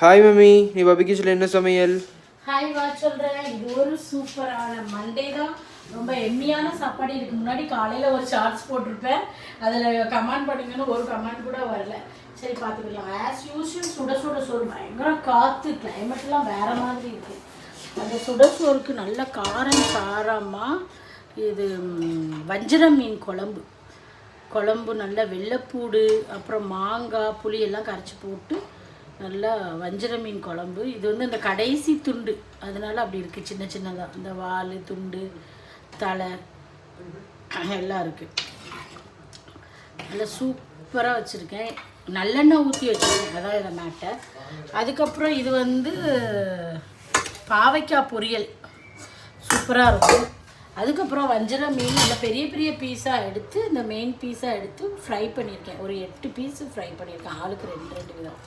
Hi mummy, நீ Bobby கிச்சனில் என்ன சமையல்? ஹாய் வா சொல்கிறேன். இது ஒரு சூப்பரான மண்டே தான். ரொம்ப எம்மியான சாப்பாடு. இதுக்கு முன்னாடி காலையில் ஒரு ஷார்ட்ஸ் போட்டிருப்பேன். அதில் கமெண்ட் பண்ணுங்கன்னு ஒரு கமெண்ட் கூட வரல. சரி பார்த்துக்கலாம். ஆஸ் யூஸ்வல் சுட சுட சோறு. பயங்கர காற்று, கிளைமேட்லாம் வேறு மாதிரி இருக்குது. அந்த சுட சோறுக்கு நல்ல காரம் காரமாக இது வஞ்சரம் மீன் குழம்பு நல்லா வெள்ளைப்பூடு அப்புறம் மாங்காய் புளி எல்லாம் கரைச்சி போட்டு நல்லா வஞ்சர மீன் குழம்பு. இது வந்து இந்த கடைசி துண்டு, அதனால அப்படி இருக்குது, சின்ன சின்னதாக. இந்த வால் துண்டு தலை எல்லாம் இருக்குது. நல்லா சூப்பராக வச்சுருக்கேன். நல்லெண்ணெய் ஊற்றி வச்சுருக்கேன், அதான் இதை மேட்டை. அதுக்கப்புறம் இது வந்து பாவைக்காய் பொரியல் சூப்பராக இருக்கும். அதுக்கப்புறம் வஞ்சர மீன் நல்லா பெரிய பெரிய பீஸாக எடுத்து, இந்த மெயின் பீஸாக எடுத்து ஃப்ரை பண்ணியிருக்கேன். ஒரு 8 பீஸு ஃப்ரை பண்ணியிருக்கேன். ஆளுக்கு 2 விதம்.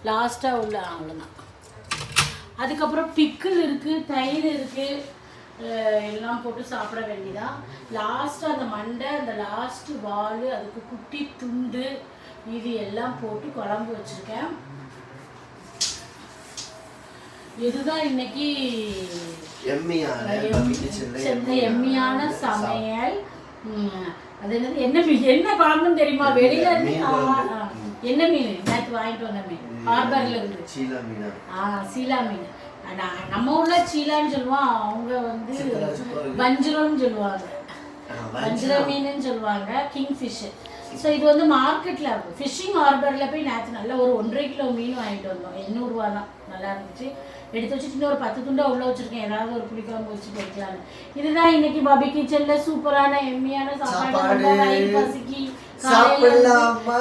லாஸ்ட்டாக உள்ள அவ்வளோதான். அதுக்கப்புறம் பிக்கிள் இருக்குது, தயிர் இருக்குது, எல்லாம் போட்டு சாப்பிட வேண்டியதான். லாஸ்ட்டாக அந்த மண்டை, அந்த லாஸ்ட்டு வால், அதுக்கு குட்டி துண்டு, இது எல்லாம் போட்டு குழம்பு வச்சுருக்கேன். இதுதான் இன்னைக்கு எம்மியான சமையல். அது என்னது, என்ன குழம்புன்னு தெரியுமா? வெளியில இருந்து என்ன மீன் நேற்று வாங்கிட்டு வந்த மீன் ஹார்பர்ல இருந்து சீலா மீன். நம்ம ஊர்ல சீலான்னு சொல்லுவோம், அவங்க வந்து வஞ்சிரம்னு சொல்லுவாங்க, வஞ்சிர மீனுன்னு சொல்லுவாங்க, கிங் ஃபிஷ். ஸோ இது வந்து மார்க்கெட்டில் ஃபிஷ்ஷிங் ஹார்பரில் போய் நேற்று நல்லா ஒரு 1.5 கிலோ மீன் வாங்கிட்டு வந்தோம். 800 ரூபா தான். நல்லா இருந்துச்சு. எடுத்து வச்சுட்டு இன்னும் ஒரு 10 துண்டா உள்ள வச்சுருக்கேன். ஏதாவது ஒரு புளிக்குழம்பு வச்சு போய்க்கலான்னு. இதுதான் இன்னைக்கு பாபி கிச்சனில் சூப்பரான எம்மியான சாப்பாடு. பசிக்கு சாப்பிடலாமா?